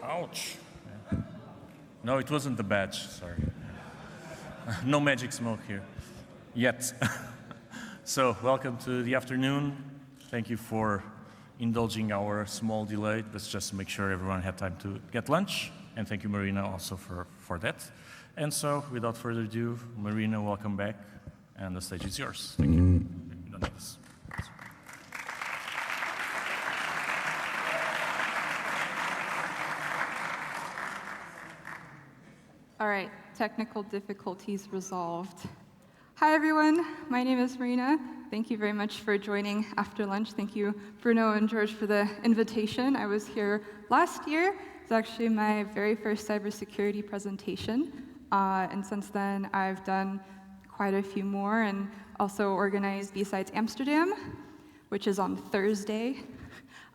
Ouch. Yeah. No, it wasn't the badge, sorry. No magic smoke here. Yet. So, welcome to the afternoon. Thank you for indulging our small delay. Let's just make sure everyone had time to get lunch. And thank you, Marina, also for that. And so, without further ado, Marina, welcome back. And the stage is yours. Thank you. You don't need this. All right, technical difficulties resolved. Hi, everyone. My name is Marina. Thank you very much for joining after lunch. Thank you, Bruno and George, for the invitation. I was here last year. It's actually my very first cybersecurity presentation. And since then, I've done quite a few more and also organized B-Sides Amsterdam, which is on Thursday.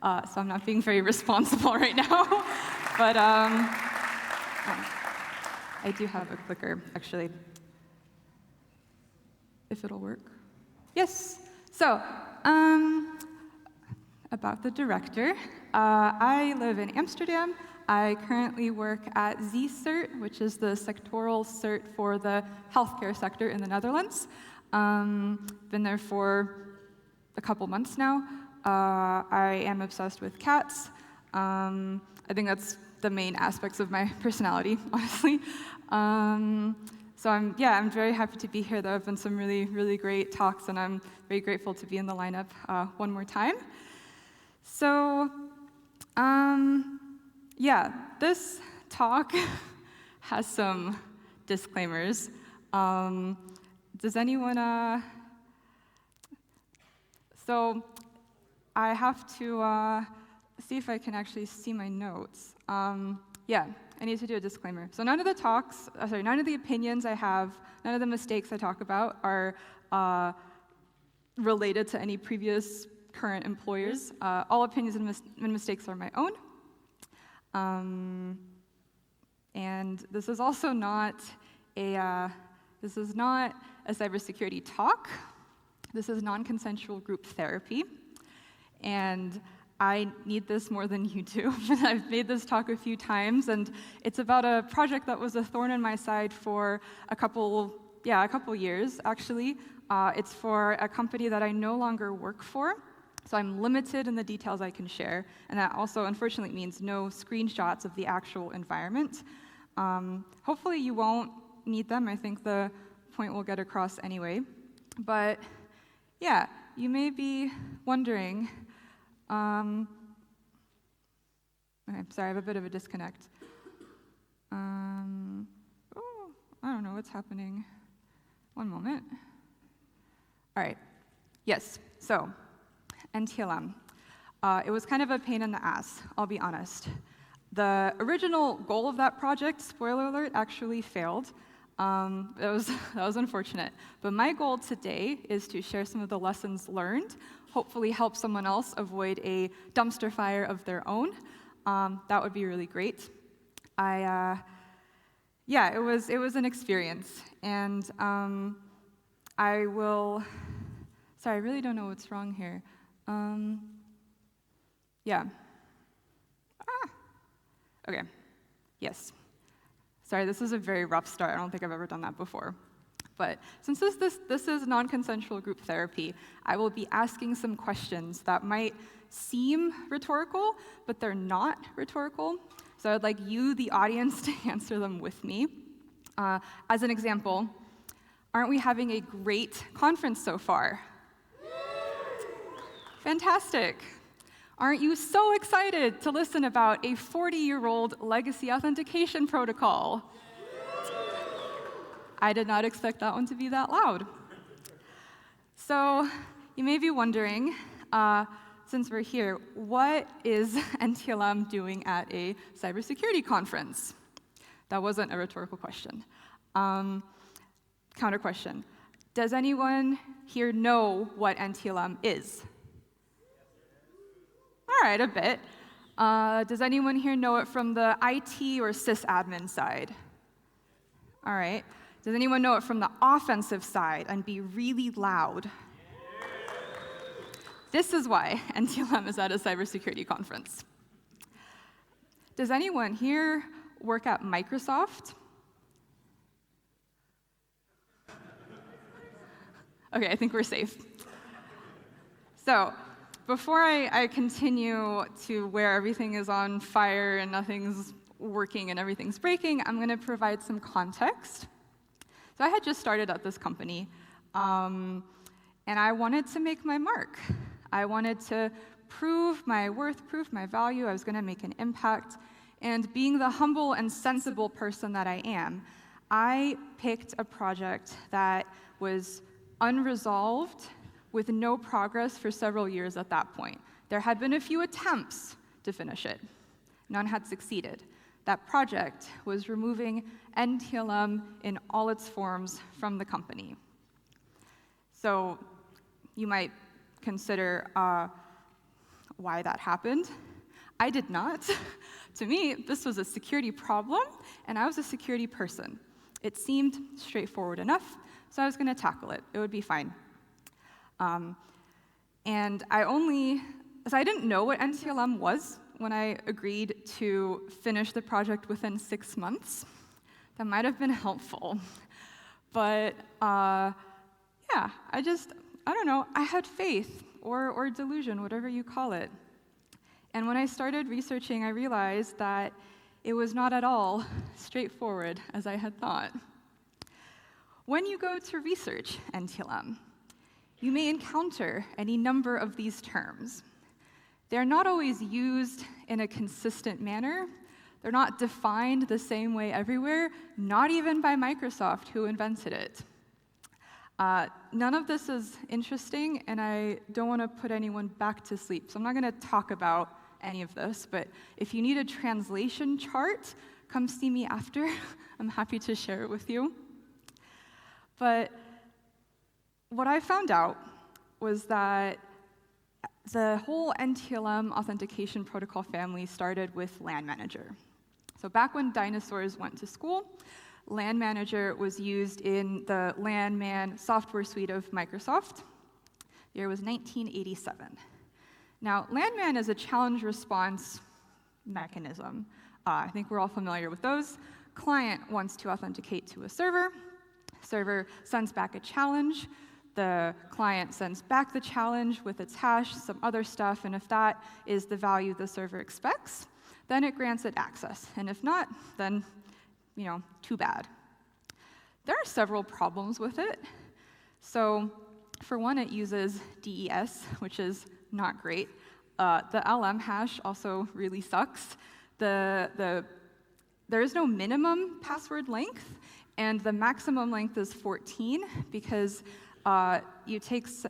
So I'm not being very responsible right now. But I do have a clicker, actually, if it'll work. Yes. So, about the director. I live in Amsterdam. I currently work at Z-Cert, which is the sectoral cert for the healthcare sector in the Netherlands. Been there for a couple months now. I am obsessed with cats. I think that's the main aspects of my personality, honestly. So I'm very happy to be here. There have been some really, really great talks, and I'm very grateful to be in the lineup one more time. So, this talk has some disclaimers. Does anyone, so I have to see if I can actually see my notes. I need to do a disclaimer. So none of the talks, none of the opinions I have, none of the mistakes I talk about are related to any previous current employers. All opinions and mistakes are my own. And this is also not a cybersecurity talk. This is non-consensual group therapy. And I need this more than you do. I've made this talk a few times, and it's about a project that was a thorn in my side for a couple years, actually. It's for a company that I no longer work for, so I'm limited in the details I can share, and that also, unfortunately, means no screenshots of the actual environment. Hopefully, you won't need them. I think the point will get across anyway. But, yeah, you may be wondering, okay, sorry, I have a bit of a disconnect. I don't know what's happening. One moment. All right, yes, so NTLM. It was kind of a pain in the ass, I'll be honest. The original goal of that project, spoiler alert, actually failed. That was unfortunate. But my goal today is to share some of the lessons learned, hopefully help someone else avoid a dumpster fire of their own. That would be really great. It was an experience, and I really don't know what's wrong here. Okay, yes. Sorry, this is a very rough start. I don't think I've ever done that before. But since this is non-consensual group therapy, I will be asking some questions that might seem rhetorical, but they're not rhetorical. So I'd like you, the audience, to answer them with me. As an example, aren't we having a great conference so far? Fantastic. Aren't you so excited to listen about a 40-year-old legacy authentication protocol? I did not expect that one to be that loud. So you may be wondering, since we're here, what is NTLM doing at a cybersecurity conference? That wasn't a rhetorical question. Counter question. Does anyone here know what NTLM is? All right, a bit. Does anyone here know it from the IT or sysadmin side? All right. Does anyone know it from the offensive side and be really loud? This is why NTLM is at a cybersecurity conference. Does anyone here work at Microsoft? Okay, I think we're safe. So, before I continue to where everything is on fire and nothing's working and everything's breaking, I'm going to provide some context. So I had just started at this company, and I wanted to make my mark. I wanted to prove my worth, prove my value. I was going to make an impact. And being the humble and sensible person that I am, I picked a project that was unresolved with no progress for several years at that point. There had been a few attempts to finish it. None had succeeded. That project was removing NTLM in all its forms from the company. So you might consider why that happened. I did not. To me, this was a security problem, and I was a security person. It seemed straightforward enough, so I was going to tackle it. It would be fine. And I didn't know what NTLM was when I agreed to finish the project within 6 months. That might have been helpful. But yeah, I don't know, I had faith or delusion, whatever you call it. And when I started researching, I realized that it was not at all straightforward as I had thought. When you go to research NTLM, you may encounter any number of these terms. They're not always used in a consistent manner. They're not defined the same way everywhere, not even by Microsoft, who invented it. None of this is interesting, and I don't want to put anyone back to sleep, so I'm not going to talk about any of this, but if you need a translation chart, come see me after. I'm happy to share it with you. But what I found out was that the whole NTLM authentication protocol family started with LAN Manager. So back when dinosaurs went to school, LAN Manager was used in the LANMAN software suite of Microsoft. The year was 1987. Now, LANMAN is a challenge response mechanism. I think we're all familiar with those. Client wants to authenticate to a server. Server sends back a challenge. The client sends back the challenge with its hash, some other stuff, and if that is the value the server expects, then it grants it access. And if not, then, too bad. There are several problems with it. So, for one, it uses DES, which is not great. The LM hash also really sucks. There is no minimum password length, and the maximum length is 14 because it takes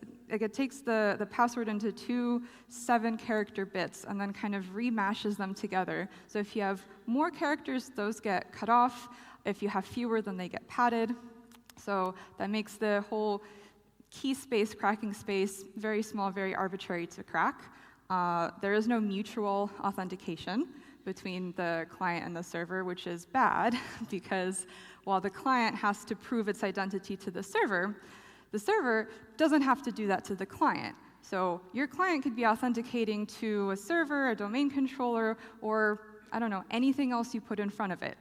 the password into two 7-character bits and then kind of remashes them together. So if you have more characters, those get cut off. If you have fewer, then they get padded. So that makes the whole key space, cracking space, very small, very arbitrary to crack. There is no mutual authentication between the client and the server, which is bad because while the client has to prove its identity to the server doesn't have to do that to the client. So your client could be authenticating to a server, a domain controller, or, I don't know, anything else you put in front of it.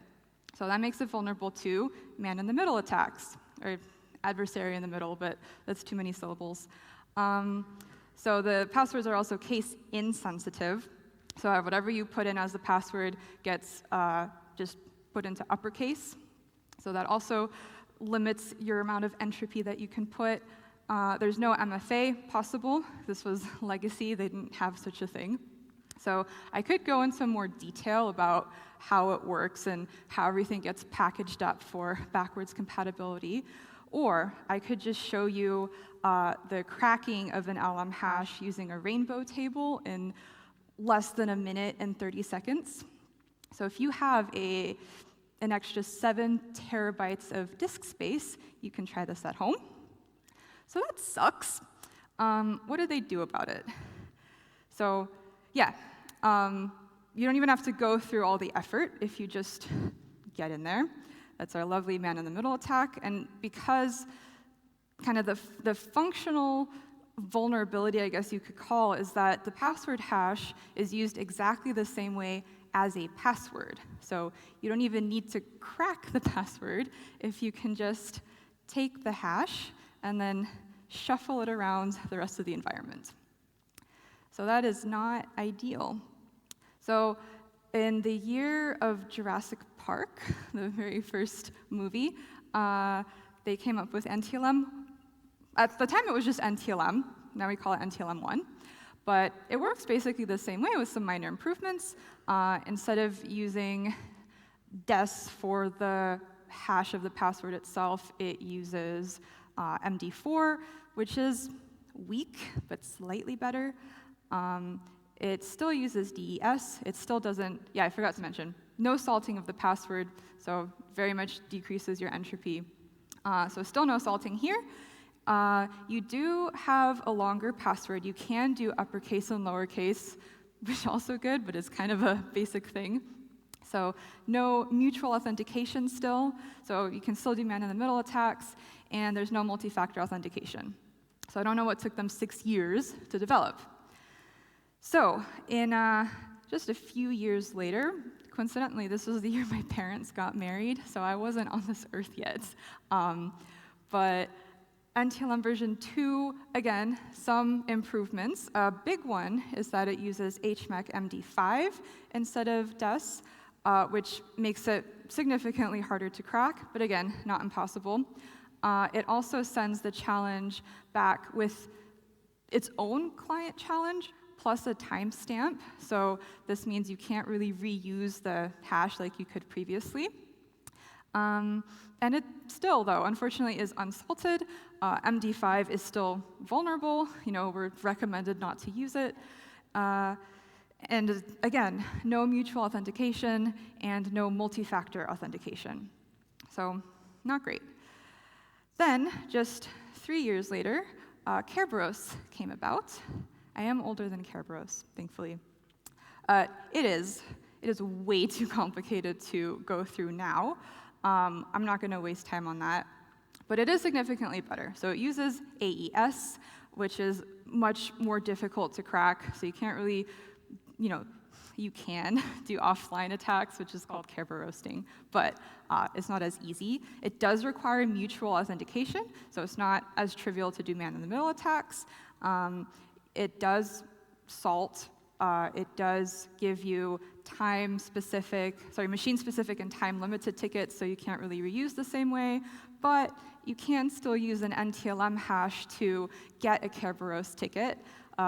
So that makes it vulnerable to man-in-the-middle attacks, or adversary in the middle, but that's too many syllables. So the passwords are also case insensitive. So whatever you put in as the password gets just put into uppercase. So that also limits your amount of entropy that you can put. There's no MFA possible. This was legacy. They didn't have such a thing. So I could go into more detail about how it works and how everything gets packaged up for backwards compatibility. Or I could just show you the cracking of an LM hash using a rainbow table in less than a minute and 30 seconds. So if you have an extra 7 terabytes of disk space, you can try this at home. So that sucks. What did they do about it? So yeah, you don't even have to go through all the effort if you just get in there. That's our lovely man-in-the-middle attack. And because kind of the functional vulnerability, I guess you could call, is that the password hash is used exactly the same way as a password. So you don't even need to crack the password if you can just take the hash and then shuffle it around the rest of the environment. So that is not ideal. So in the year of Jurassic Park, the very first movie, they came up with NTLM. At the time, it was just NTLM. Now we call it NTLM1. But it works basically the same way with some minor improvements. Instead of using des for the hash of the password itself, it uses MD4, which is weak, but slightly better. It still uses DES. It still doesn't, I forgot to mention, no salting of the password, so very much decreases your entropy. So still no salting here. You do have a longer password. You can do uppercase and lowercase, which is also good, but it's kind of a basic thing. So no mutual authentication still, so you can still do man-in-the-middle attacks, and there's no multi-factor authentication. So I don't know what took them 6 years to develop. So in just a few years later, coincidentally, this was the year my parents got married, so I wasn't on this earth yet. But NTLM version 2, again, some improvements. A big one is that it uses HMAC MD5 instead of DES, which makes it significantly harder to crack, but again, not impossible. It also sends the challenge back with its own client challenge plus a timestamp. So this means you can't really reuse the hash like you could previously. And it still, though, unfortunately, is unsalted. MD5 is still vulnerable. We're recommended not to use it. And again, no mutual authentication and no multi-factor authentication. So not great. Then, just 3 years later, Kerberos came about. I am older than Kerberos, thankfully. It is way too complicated to go through now. I'm not going to waste time on that. But it is significantly better. So it uses AES, which is much more difficult to crack. So you can't really, you can do offline attacks, which is called Kerberosing, but it's not as easy. It does require mutual authentication, so it's not as trivial to do man-in-the-middle attacks. It does salt. It does give you machine-specific and time-limited tickets, so you can't really reuse the same way. But you can still use an NTLM hash to get a Kerberos ticket,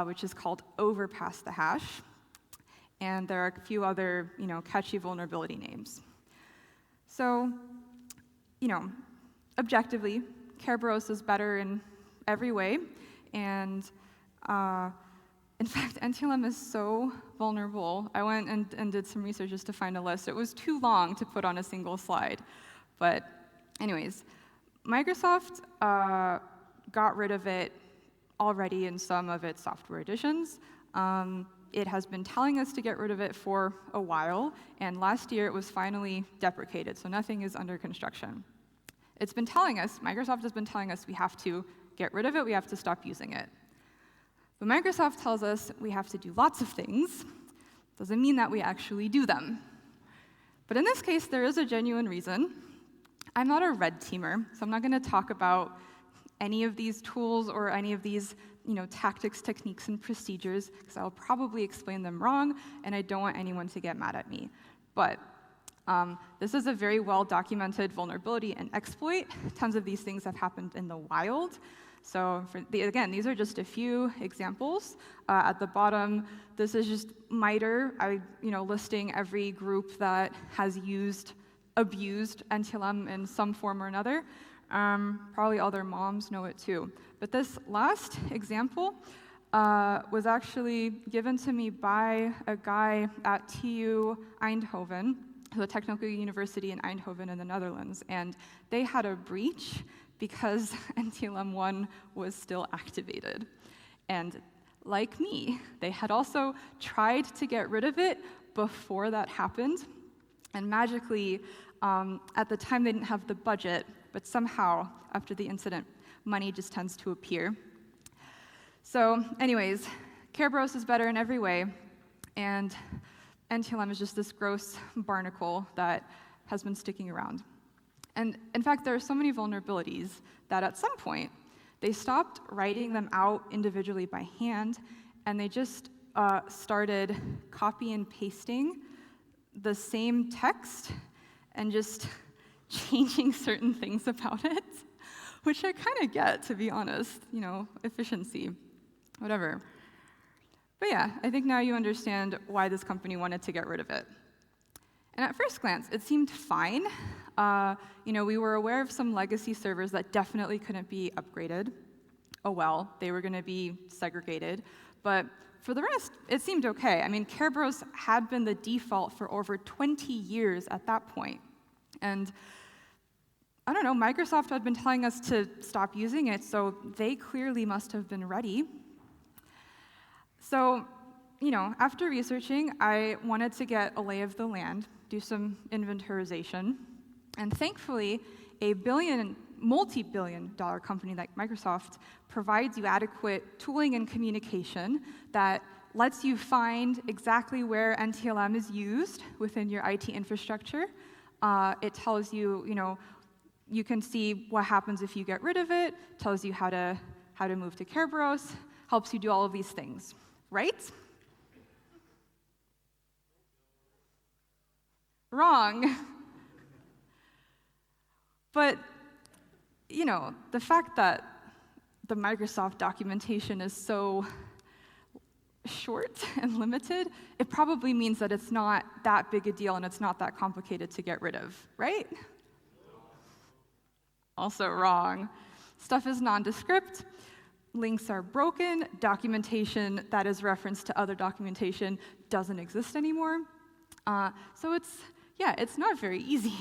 which is called overpass the hash. And there are a few other, catchy vulnerability names. So, objectively, Kerberos is better in every way. And in fact, NTLM is so vulnerable. I went and did some research just to find a list. It was too long to put on a single slide. But anyways, Microsoft got rid of it already in some of its software editions. It has been telling us to get rid of it for a while, and last year it was finally deprecated, so nothing is under construction. It's been telling us, Microsoft has been telling us we have to get rid of it, we have to stop using it. But Microsoft tells us we have to do lots of things. Doesn't mean that we actually do them. But in this case, there is a genuine reason. I'm not a red teamer, so I'm not going to talk about any of these tools or any of these tactics, techniques, and procedures, because I'll probably explain them wrong, and I don't want anyone to get mad at me. But this is a very well-documented vulnerability and exploit. Tons of these things have happened in the wild. So again, these are just a few examples. At the bottom, this is just MITRE, listing every group that has abused NTLM in some form or another. Probably all their moms know it too. But this last example was actually given to me by a guy at TU Eindhoven, the Technical University in Eindhoven in the Netherlands. And they had a breach because NTLM1 was still activated. And like me, they had also tried to get rid of it before that happened. And magically, at the time, they didn't have the budget, but somehow, after the incident, money just tends to appear. So anyways, Kerberos is better in every way, and NTLM is just this gross barnacle that has been sticking around. And in fact, there are so many vulnerabilities that at some point, they stopped writing them out individually by hand, and they just started copy and pasting the same text and just changing certain things about it, which I kind of get, to be honest, efficiency, whatever. But yeah, I think now you understand why this company wanted to get rid of it. And at first glance, it seemed fine. We were aware of some legacy servers that definitely couldn't be upgraded. Oh well, they were going to be segregated. But for the rest, it seemed okay. I mean, Kerberos had been the default for over 20 years at that point. And I don't know, Microsoft had been telling us to stop using it, so they clearly must have been ready. So, after researching, I wanted to get a lay of the land, do some inventorization, and thankfully, a multi-billion-dollar company like Microsoft provides you adequate tooling and communication that lets you find exactly where NTLM is used within your IT infrastructure. It tells you, you can see what happens if you get rid of it, tells you how to move to Kerberos, helps you do all of these things, right? Wrong. But, the fact that the Microsoft documentation is so short and limited, it probably means that it's not that big a deal and it's not that complicated to get rid of, right? Also wrong. Stuff is nondescript, links are broken, documentation that is referenced to other documentation doesn't exist anymore. So it's not very easy.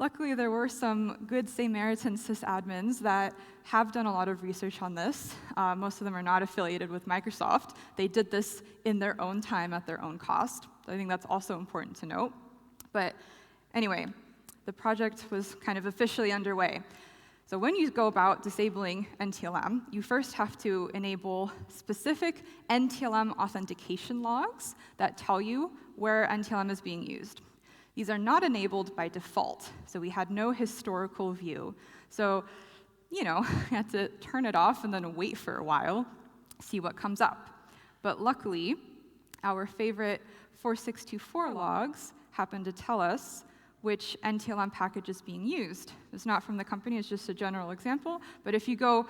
Luckily, there were some good Samaritan sysadmins that have done a lot of research on this. Most of them are not affiliated with Microsoft. They did this in their own time at their own cost. So I think that's also important to note. But anyway, the project was kind of officially underway. So when you go about disabling NTLM, you first have to enable specific NTLM authentication logs that tell you where NTLM is being used. These are not enabled by default, so we had no historical view. So, we had to turn it off and then wait for a while, see what comes up. But luckily, our favorite 4624 logs happen to tell us which NTLM package is being used. It's not from the company, it's just a general example, but if you go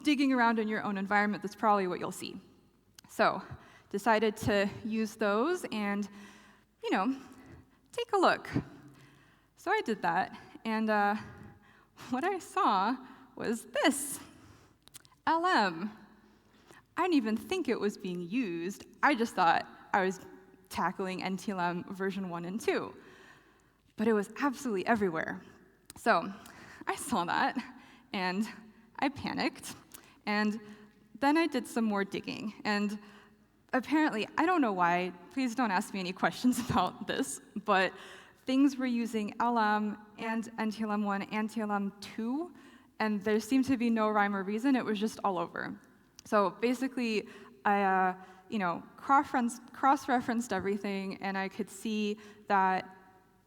digging around in your own environment, that's probably what you'll see. So, decided to use those and, take a look. So I did that, and what I saw was this, LM. I didn't even think it was being used. I just thought I was tackling NTLM version 1 and 2. But it was absolutely everywhere. So I saw that, and I panicked, and then I did some more digging. And apparently, I don't know why, please don't ask me any questions about this, but things were using LM and NTLM1 and NTLM2, and there seemed to be no rhyme or reason. It was just all over. So basically, I cross-referenced everything, and I could see that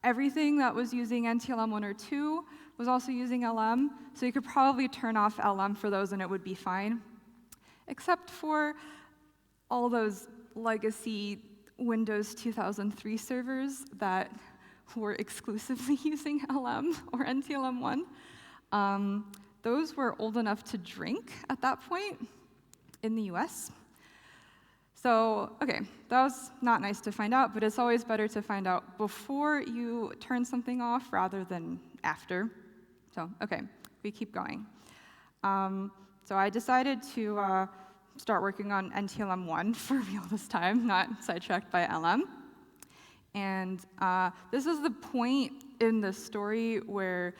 everything that was using NTLM1 or 2 was also using LM, so you could probably turn off LM for those and it would be fine, except for all those legacy Windows 2003 servers that were exclusively using LM or NTLM1. Those were old enough to drink at that point in the US. So, okay, that was not nice to find out, but it's always better to find out before you turn something off rather than after. So, okay, we keep going. So I decided to start working on NTLM1 for real this time, not sidetracked by LM. And this is the point in the story where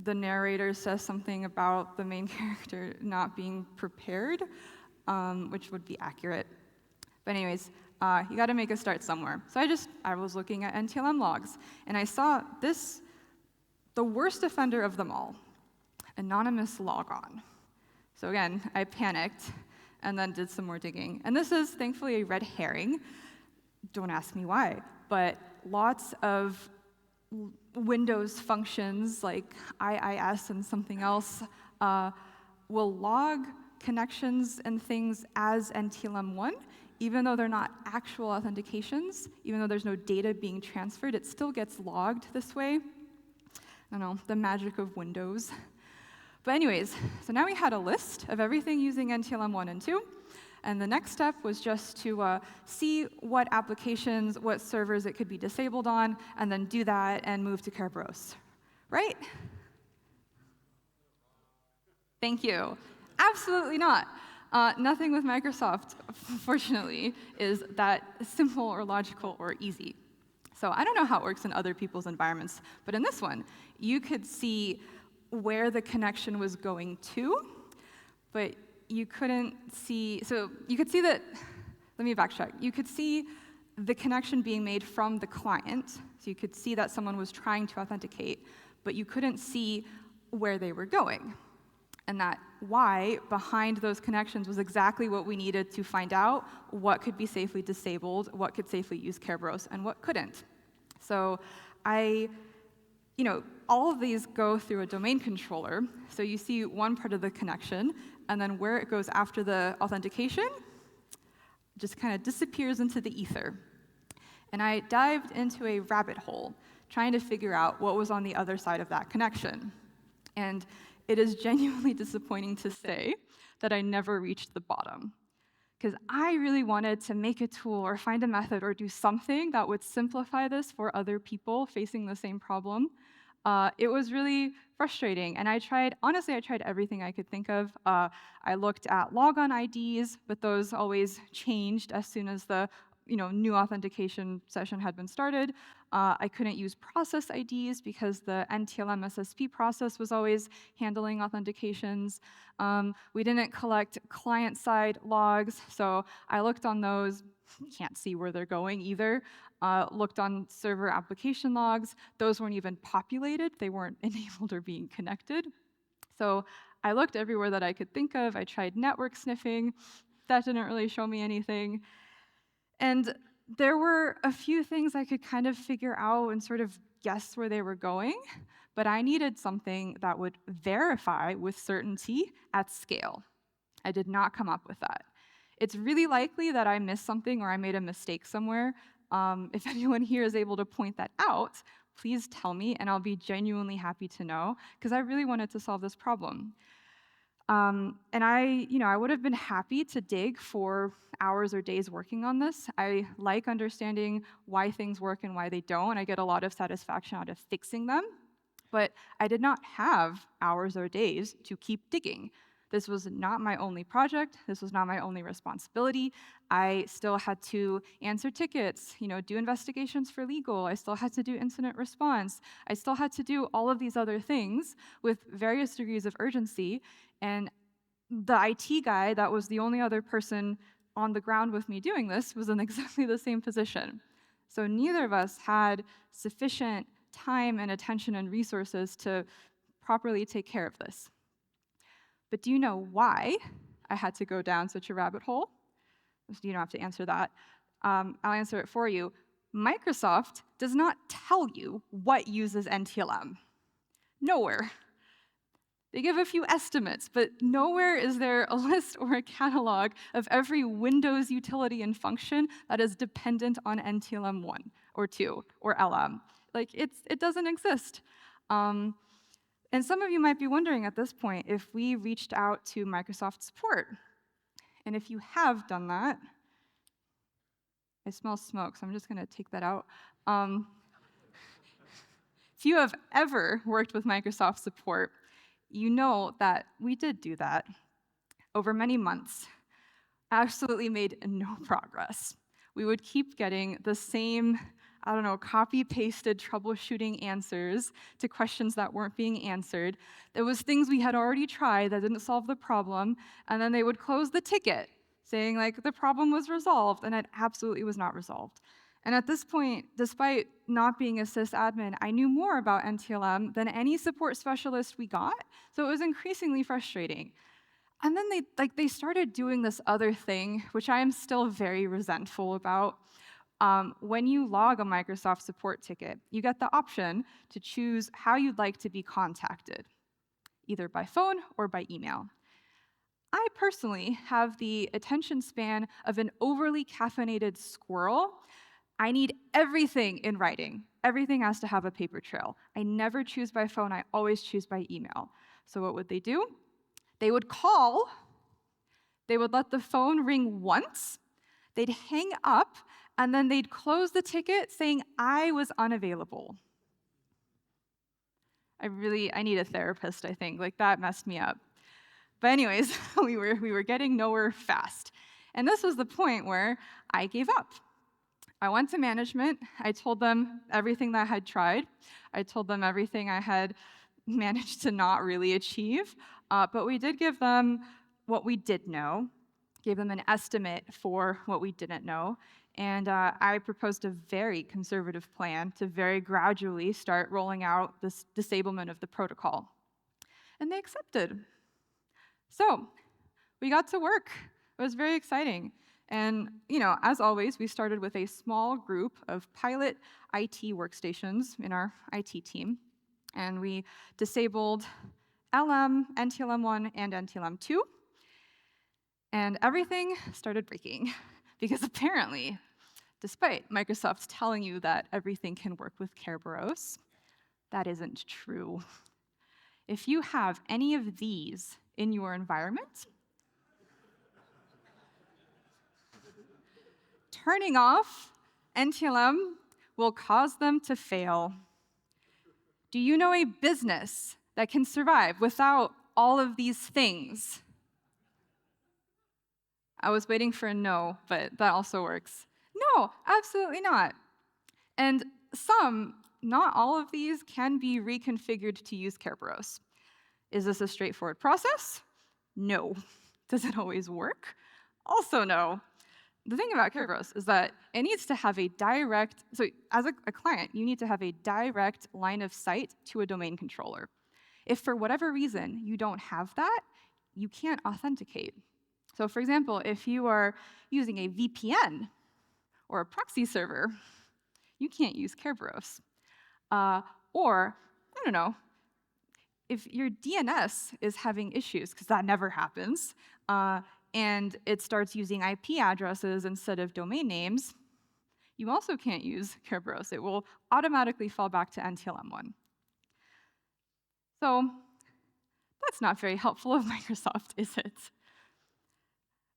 the narrator says something about the main character not being prepared, which would be accurate. But anyways, you got to make a start somewhere. So I was looking at NTLM logs, and I saw this, the worst offender of them all, anonymous logon. So again, I panicked and then did some more digging. And this is thankfully a red herring. Don't ask me why, but lots of Windows functions like IIS and something else will log connections and things as NTLM1, even though they're not actual authentications, even though there's no data being transferred, it still gets logged this way. I don't know, the magic of Windows. But anyways, so now we had a list of everything using NTLM1 and 2, and the next step was just to see what applications, what servers it could be disabled on, and then do that and move to Kerberos, right? Thank you. Absolutely not. Nothing with Microsoft, fortunately, is that simple or logical or easy. So I don't know how it works in other people's environments, but in this one, you could see where the connection was going to, but you couldn't see, so you could see that, let me backtrack. You could see the connection being made from the client, so you could see that someone was trying to authenticate, but you couldn't see where they were going. And that why behind those connections was exactly what we needed to find out what could be safely disabled, what could safely use Kerberos, and what couldn't. So all of these go through a domain controller. So you see one part of the connection, and then where it goes after the authentication just kind of disappears into the ether. And I dived into a rabbit hole, trying to figure out what was on the other side of that connection. And it is genuinely disappointing to say that I never reached the bottom, because I really wanted to make a tool or find a method or do something that would simplify this for other people facing the same problem. It was really frustrating, and I tried everything I could think of. I looked at logon IDs, but those always changed as soon as the new authentication session had been started. I couldn't use process IDs because the NTLM SSP process was always handling authentications. We didn't collect client-side logs, so I looked on those. Can't see where they're going either. Looked on server application logs. Those weren't even populated. They weren't enabled or being connected. So I looked everywhere that I could think of. I tried network sniffing. That didn't really show me anything. And there were a few things I could kind of figure out and sort of guess where they were going, but I needed something that would verify with certainty at scale. I did not come up with that. It's really likely that I missed something or I made a mistake somewhere. If anyone here is able to point that out, please tell me, and I'll be genuinely happy to know, because I really wanted to solve this problem. And I would have been happy to dig for hours or days working on this. I like understanding why things work and why they don't. I get a lot of satisfaction out of fixing them. But I did not have hours or days to keep digging. This was not my only project. This was not my only responsibility. I still had to answer tickets, do investigations for legal. I still had to do incident response. I still had to do all of these other things with various degrees of urgency. And the IT guy that was the only other person on the ground with me doing this was in exactly the same position. So neither of us had sufficient time and attention and resources to properly take care of this. But do you know why I had to go down such a rabbit hole? You don't have to answer that. I'll answer it for you. Microsoft does not tell you what uses NTLM. Nowhere. They give a few estimates, but nowhere is there a list or a catalog of every Windows utility and function that is dependent on NTLM 1 or 2 or LM. It doesn't exist. And some of you might be wondering at this point if we reached out to Microsoft support. And if you have done that, I smell smoke, so I'm just going to take that out. If you have ever worked with Microsoft support, you know that we did do that over many months. Absolutely made no progress. We would keep getting the same, copy-pasted troubleshooting answers to questions that weren't being answered. There was things we had already tried that didn't solve the problem, and then they would close the ticket, saying the problem was resolved, and it absolutely was not resolved. And at this point, despite not being a sysadmin, I knew more about NTLM than any support specialist we got, so it was increasingly frustrating. And then they started doing this other thing, which I am still very resentful about. when you log a Microsoft support ticket, you get the option to choose how you'd like to be contacted, either by phone or by email. I personally have the attention span of an overly caffeinated squirrel. I need everything in writing. Everything has to have a paper trail. I never choose by phone, I always choose by email. So what would they do? They would call, they would let the phone ring once, they'd hang up, and then they'd close the ticket saying, I was unavailable. I need a therapist, I think. Like, that messed me up. But anyways, we were getting nowhere fast. And this was the point where I gave up. I went to management. I told them everything that I had tried. I told them everything I had managed to not really achieve. But we did give them what we did know, gave them an estimate for what we didn't know. And I proposed a very conservative plan to very gradually start rolling out this disablement of the protocol. And they accepted. So we got to work. It was very exciting. And, as always, we started with a small group of pilot IT workstations in our IT team. And we disabled LM, NTLM1, and NTLM2. And everything started breaking. Because apparently, despite Microsoft telling you that everything can work with Kerberos, that isn't true. If you have any of these in your environment, turning off NTLM will cause them to fail. Do you know a business that can survive without all of these things? I was waiting for a no, but that also works. No, absolutely not. And not all of these, can be reconfigured to use Kerberos. Is this a straightforward process? No. Does it always work? Also no. The thing about Kerberos is that it needs to have a direct, so as a client, you need to have a direct line of sight to a domain controller. If for whatever reason you don't have that, you can't authenticate. So for example, if you are using a VPN or a proxy server, you can't use Kerberos. Or, I don't know, if your DNS is having issues, because that never happens, and it starts using IP addresses instead of domain names, you also can't use Kerberos. It will automatically fall back to NTLM1. So that's not very helpful of Microsoft, is it?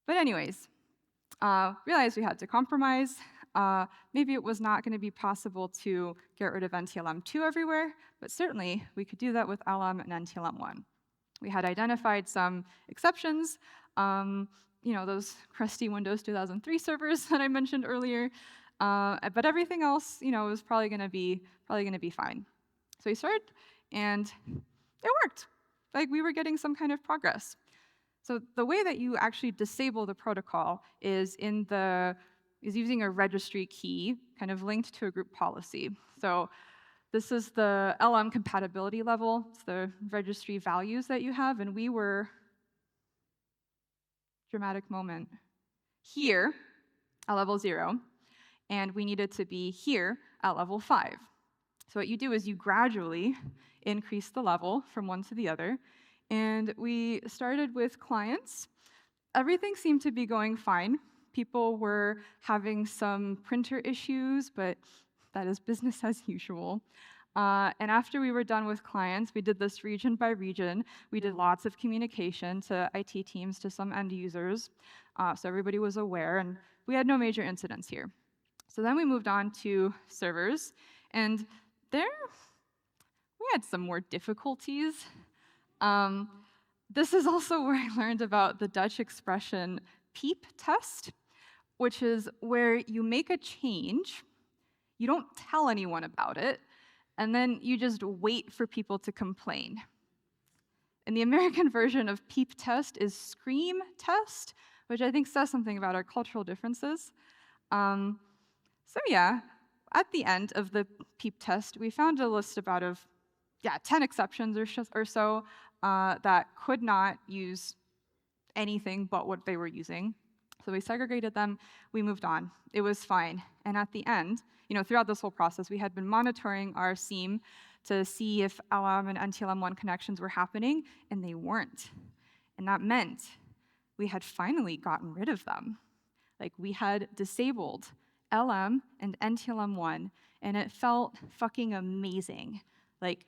But anyways, realized we had to compromise. Maybe it was not going to be possible to get rid of NTLM2 everywhere, but certainly we could do that with LM and NTLM1. We had identified some exceptions, those crusty Windows 2003 servers that I mentioned earlier, but everything else, was probably going to be fine. So we started, and it worked. Like, we were getting some kind of progress. So the way that you actually disable the protocol is using a registry key, kind of linked to a group policy. So this is the LM compatibility level. It's the registry values that you have, and we were, dramatic moment, here at level 0, and we needed to be here at level 5. So what you do is you gradually increase the level from one to the other, and we started with clients. Everything seemed to be going fine. People were having some printer issues, but that is business as usual. And after we were done with clients, we did this region by region. We did lots of communication to IT teams, to some end users, so everybody was aware, and we had no major incidents here. So then we moved on to servers, and there we had some more difficulties. This is also where I learned about the Dutch expression peep test, which is where you make a change, you don't tell anyone about it, and then you just wait for people to complain. And the American version of peep test is scream test, which I think says something about our cultural differences. So yeah, at the end of the peep test, we found a list about 10 exceptions or so that could not use anything but what they were using. So we segregated them, we moved on. It was fine. And at the end, throughout this whole process, we had been monitoring our SIEM to see if LM and NTLM1 connections were happening, and they weren't. And that meant we had finally gotten rid of them. Like, we had disabled LM and NTLM1, and it felt fucking amazing. Like,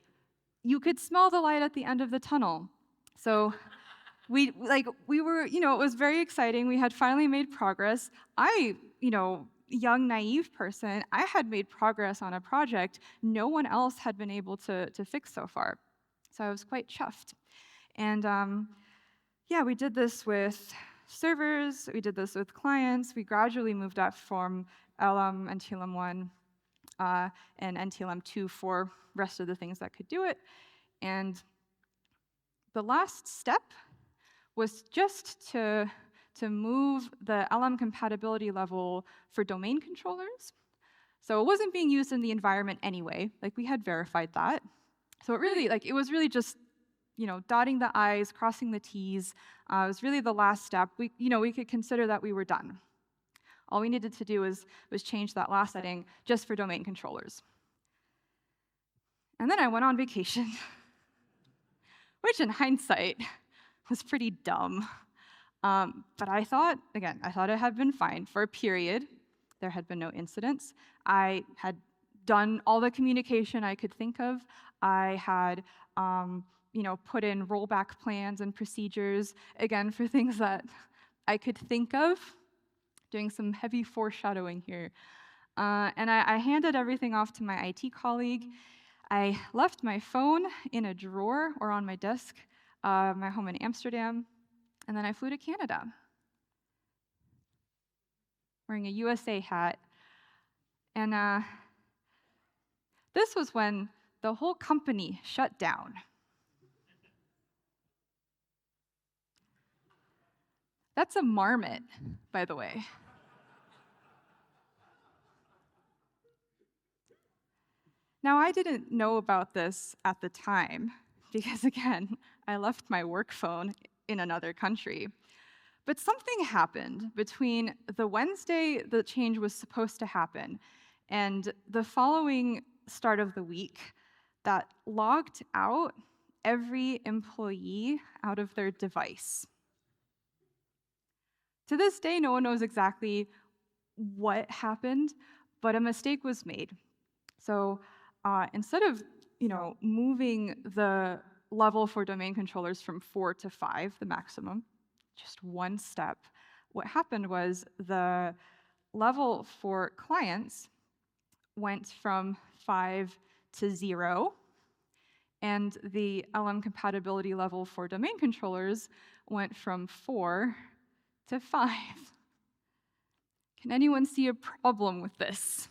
you could smell the light at the end of the tunnel. So we were, it was very exciting. We had finally made progress. I, young, naive person, I had made progress on a project no one else had been able to fix so far. So I was quite chuffed. And yeah, we did this with servers, we did this with clients. We gradually moved up from LM, NTLM1, and NTLM2 for the rest of the things that could do it. And the last step was just to move the LM compatibility level for domain controllers. So it wasn't being used in the environment anyway. Like, we had verified that. So it was really just, dotting the I's, crossing the T's. It was really the last step. We could consider that we were done. All we needed to do was change that last setting just for domain controllers. And then I went on vacation, which in hindsight was pretty dumb. But I thought it had been fine for a period. There had been no incidents. I had done all the communication I could think of. I had put in rollback plans and procedures, again, for things that I could think of, doing some heavy foreshadowing here. And I handed everything off to my IT colleague. I left my phone in a drawer or on my desk, my home in Amsterdam, and then I flew to Canada, wearing a USA hat. And this was when the whole company shut down. That's a marmot, by the way. Now, I didn't know about this at the time, because again, I left my work phone in another country. But something happened between the Wednesday the change was supposed to happen and the following start of the week that logged out every employee out of their device. To this day, no one knows exactly what happened, but a mistake was made. So instead of moving the level for domain controllers from 4 to 5, the maximum, just one step, what happened was the level for clients went from 5 to 0, and the LM compatibility level for domain controllers went from 4 to 5. Can anyone see a problem with this?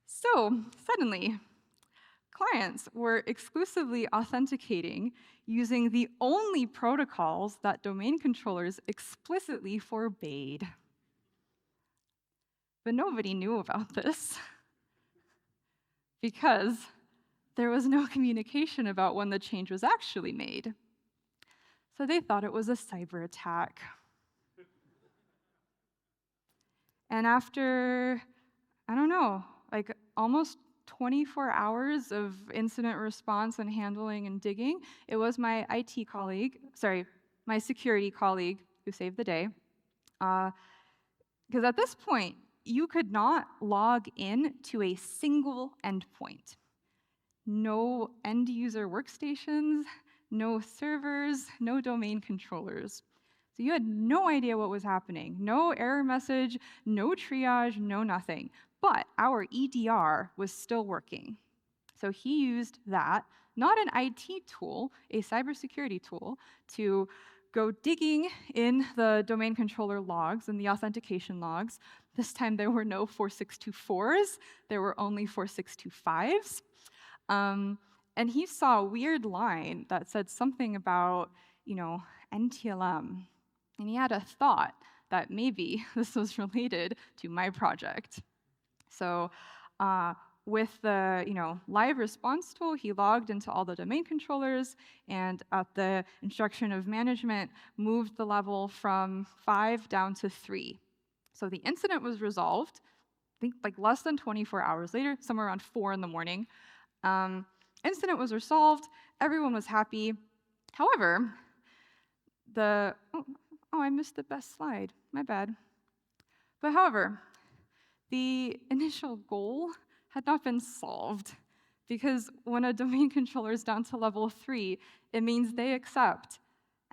So suddenly, clients were exclusively authenticating using the only protocols that domain controllers explicitly forbade. But nobody knew about this because there was no communication about when the change was actually made. So they thought it was a cyber attack. And after, almost 24 hours of incident response and handling and digging, it was my my security colleague who saved the day. Because at this point, you could not log in to a single endpoint. No end user workstations, no servers, no domain controllers. So you had no idea what was happening. No error message, no triage, no nothing. But our EDR was still working. So he used that, not an IT tool, a cybersecurity tool, to go digging in the domain controller logs and the authentication logs. This time there were no 4624s, there were only 4625s. And he saw a weird line that said something about, NTLM. And he had a thought that maybe this was related to my project. So With the live response tool, he logged into all the domain controllers, and at the instruction of management, moved the level from 5 down to 3. So the incident was resolved, I think like less than 24 hours later, somewhere around 4 in the morning. Incident was resolved, everyone was happy. However, I missed the best slide, my bad. But however, the initial goal had not been solved, because when a domain controller is down to level 3, it means they accept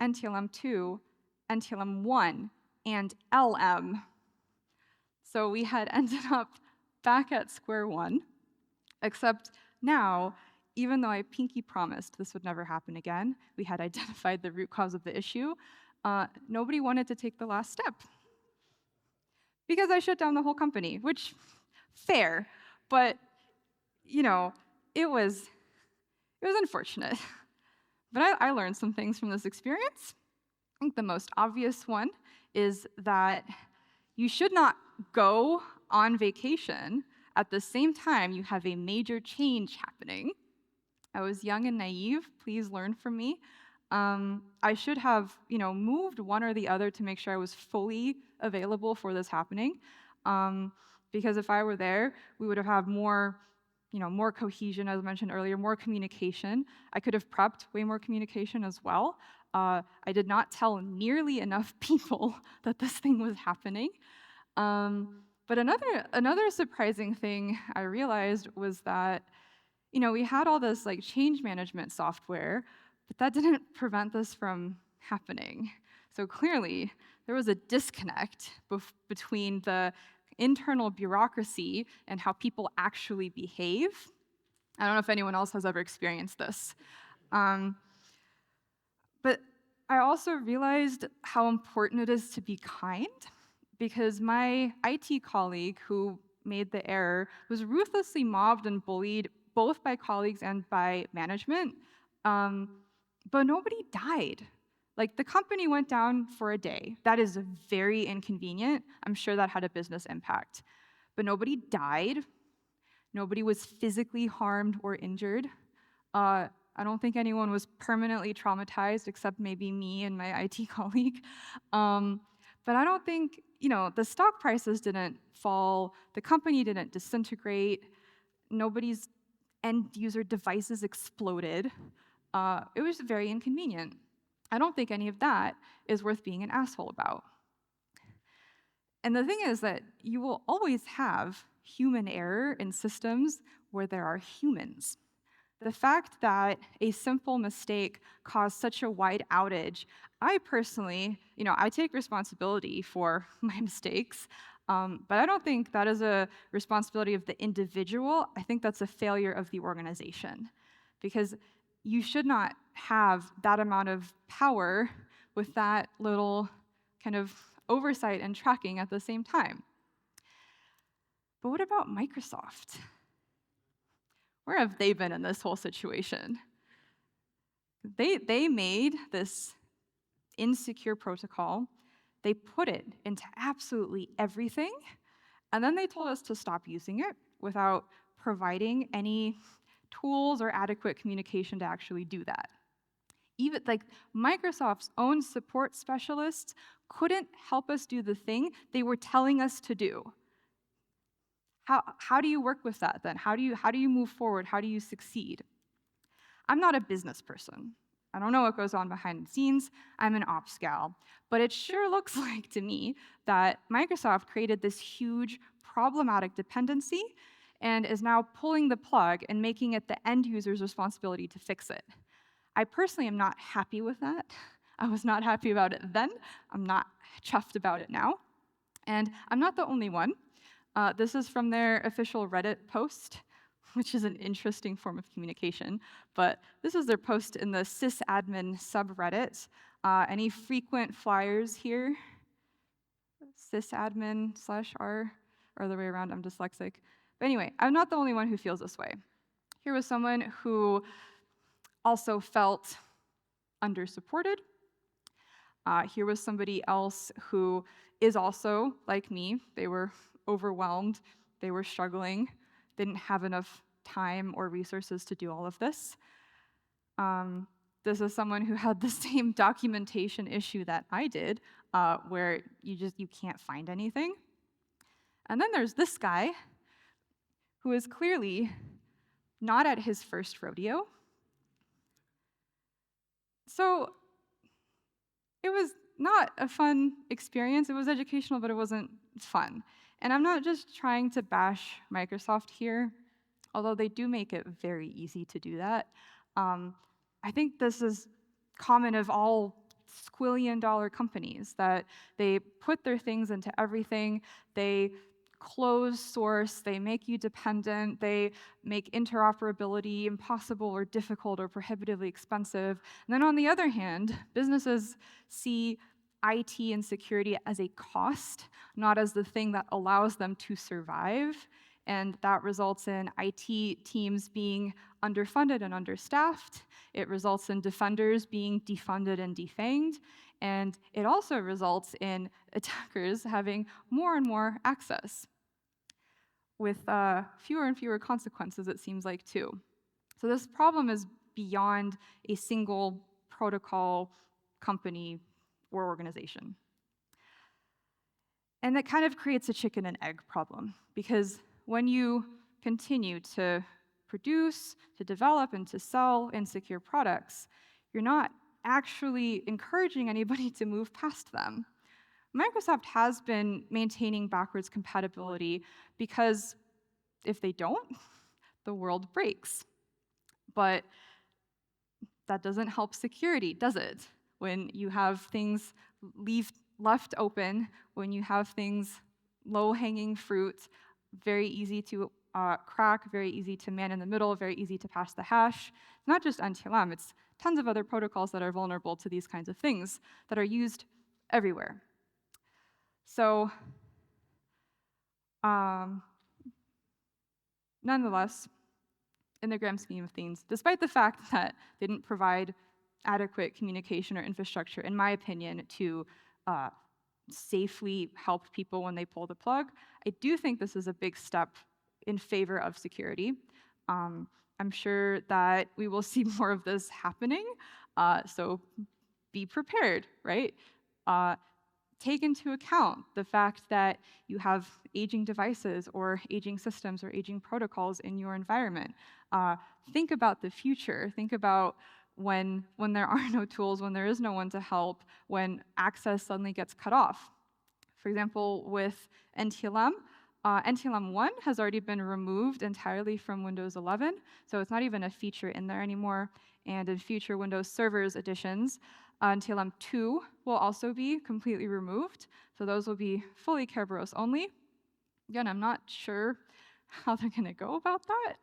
NTLM2, NTLM1, and LM. So we had ended up back at square one, except now, even though I pinky promised this would never happen again, we had identified the root cause of the issue, nobody wanted to take the last step. Because I shut down the whole company, which, fair, but, it was unfortunate. But I learned some things from this experience. I think the most obvious one is that you should not go on vacation at the same time you have a major change happening. I was young and naive, please learn from me. I should have, moved one or the other to make sure I was fully available for this happening. Because if I were there, we would have had more cohesion, as mentioned earlier, more communication. I could have prepped way more communication as well. I did not tell nearly enough people that this thing was happening. But another surprising thing I realized was that, we had all this change management software, but that didn't prevent this from happening. So clearly, there was a disconnect between the internal bureaucracy and how people actually behave. I don't know if anyone else has ever experienced this. But I also realized how important it is to be kind, because my IT colleague who made the error was ruthlessly mobbed and bullied both by colleagues and by management, but nobody died. The company went down for a day. That is very inconvenient. I'm sure that had a business impact. But nobody died. Nobody was physically harmed or injured. I don't think anyone was permanently traumatized, except maybe me and my IT colleague. But I don't think, the stock prices didn't fall. The company didn't disintegrate. Nobody's end user devices exploded. It was very inconvenient. I don't think any of that is worth being an asshole about. And the thing is that you will always have human error in systems where there are humans. The fact that a simple mistake caused such a wide outage, I personally, I take responsibility for my mistakes, but I don't think that is a responsibility of the individual. I think that's a failure of the organization, because you should not have that amount of power with that little kind of oversight and tracking at the same time. But what about Microsoft? Where have they been in this whole situation? They made this insecure protocol. They put it into absolutely everything, and then they told us to stop using it without providing any tools or adequate communication to actually do that. Even Microsoft's own support specialists couldn't help us do the thing they were telling us to do. How do you work with that then? How do you move forward? How do you succeed? I'm not a business person. I don't know what goes on behind the scenes. I'm an ops gal. But it sure looks like to me that Microsoft created this huge problematic dependency and is now pulling the plug and making it the end user's responsibility to fix it. I personally am not happy with that. I was not happy about it then. I'm not chuffed about it now. And I'm not the only one. This is from their official Reddit post, which is an interesting form of communication. But this is their post in the sysadmin subreddit. Any frequent flyers here? Sysadmin/r, or the way around, I'm dyslexic. But anyway, I'm not the only one who feels this way. Here was someone who also felt under-supported. Here was somebody else who is also like me. They were overwhelmed. They were struggling. They didn't have enough time or resources to do all of this. This is someone who had the same documentation issue that I did, where you can't find anything. And then there's this guy, who is clearly not at his first rodeo. So it was not a fun experience. It was educational, but it wasn't fun. And I'm not just trying to bash Microsoft here, although they do make it very easy to do that. I think this is common of all squillion-dollar companies, that they put their things into everything, they close source, they make you dependent, they make interoperability impossible or difficult or prohibitively expensive. And then on the other hand, businesses see IT and security as a cost, not as the thing that allows them to survive. And that results in IT teams being underfunded and understaffed. It results in defenders being defunded and defanged. And it also results in attackers having more and more access, with fewer and fewer consequences, it seems like, too. So this problem is beyond a single protocol, company, or organization. And that kind of creates a chicken and egg problem, because when you continue to produce, to develop, and to sell insecure products, you're not actually encouraging anybody to move past them. Microsoft has been maintaining backwards compatibility because if they don't, the world breaks. But that doesn't help security, does it? When you have things left open, when you have things low-hanging fruit, very easy to crack, very easy to man in the middle, very easy to pass the hash. Not just NTLM, it's tons of other protocols that are vulnerable to these kinds of things that are used everywhere. So, nonetheless, in the grand scheme of things, despite the fact that they didn't provide adequate communication or infrastructure, in my opinion, to safely help people when they pull the plug, I do think this is a big step in favor of security. I'm sure that we will see more of this happening, so be prepared, right? Take into account the fact that you have aging devices or aging systems or aging protocols in your environment. Think about the future. Think about when there are no tools, when there is no one to help, when access suddenly gets cut off. For example, with NTLM, NTLM 1 has already been removed entirely from Windows 11, so it's not even a feature in there anymore. And in future Windows Servers editions, NTLM 2 will also be completely removed, so those will be fully Kerberos only. Again, I'm not sure how they're going to go about that.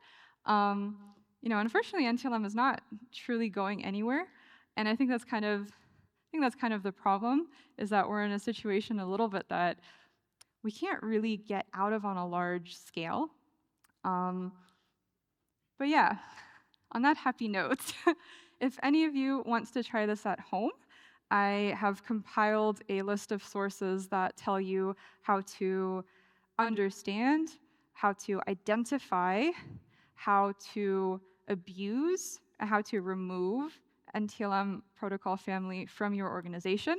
Unfortunately, NTLM is not truly going anywhere, and I think that's kind of the problem, is that we're in a situation a little bit that we can't really get out of on a large scale. But yeah, on that happy note, if any of you wants to try this at home, I have compiled a list of sources that tell you how to understand, how to identify, how to abuse, and how to remove NTLM protocol family from your organization.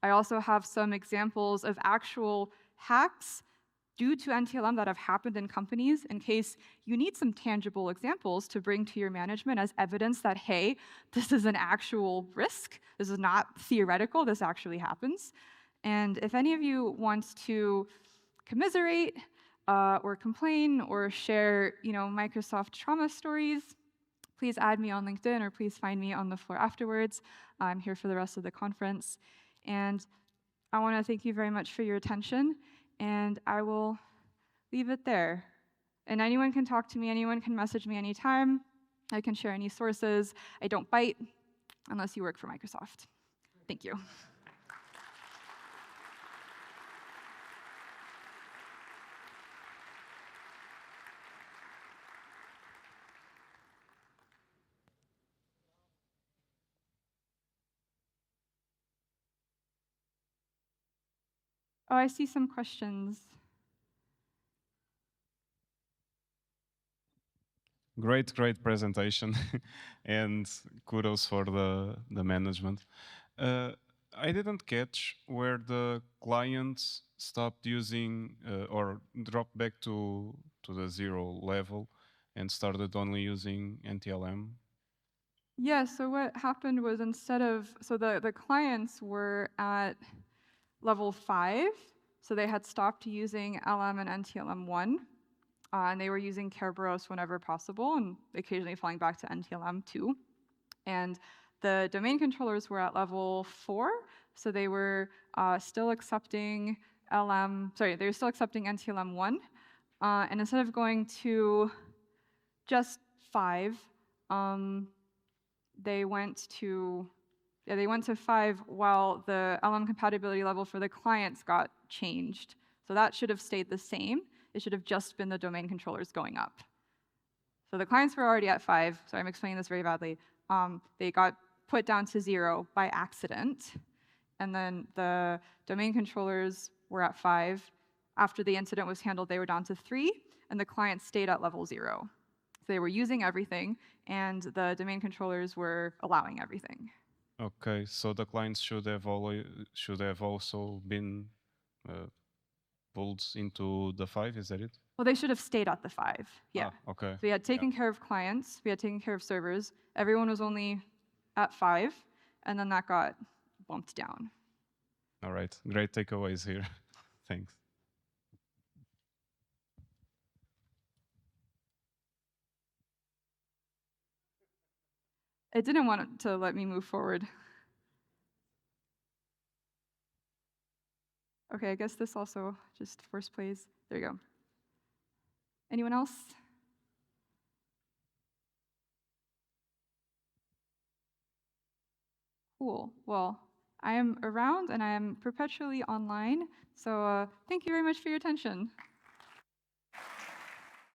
I also have some examples of actual hacks due to NTLM that have happened in companies, in case you need some tangible examples to bring to your management as evidence that, hey, this is an actual risk, this is not theoretical, this actually happens. And if any of you want to commiserate or complain or share Microsoft trauma stories, please add me on LinkedIn or please find me on the floor afterwards. I'm here for the rest of the conference. And I want to thank you very much for your attention, and I will leave it there. And anyone can talk to me, anyone can message me anytime. I can share any sources. I don't bite unless you work for Microsoft. Thank you. Oh, I see some questions. Great presentation, and kudos for the management. I didn't catch where the clients stopped using or dropped back to the 0 level and started only using NTLM. Yeah, so what happened was so the clients were at level 5, so they had stopped using LM and NTLM1, and they were using Kerberos whenever possible, and occasionally falling back to NTLM2. And the domain controllers were at level 4, so they were still accepting they were still accepting NTLM1, and instead of going to just 5, they went to 5 while the LM compatibility level for the clients got changed. So that should have stayed the same. It should have just been the domain controllers going up. So the clients were already at 5. Sorry, I'm explaining this very badly. They got put down to 0 by accident. And then the domain controllers were at 5. After the incident was handled, they were down to 3, and the clients stayed at level 0. So they were using everything, and the domain controllers were allowing everything. Okay, so the clients should have also been pulled into the 5, is that it? Well, they should have stayed at the 5, yeah. Okay. So we had taken care of clients, we had taken care of servers, everyone was only at 5, and then that got bumped down. All right, great takeaways here. Thanks. It didn't want to let me move forward. Okay, I guess this also just force plays. There you go. Anyone else? Cool. Well, I am around and I am perpetually online, so thank you very much for your attention.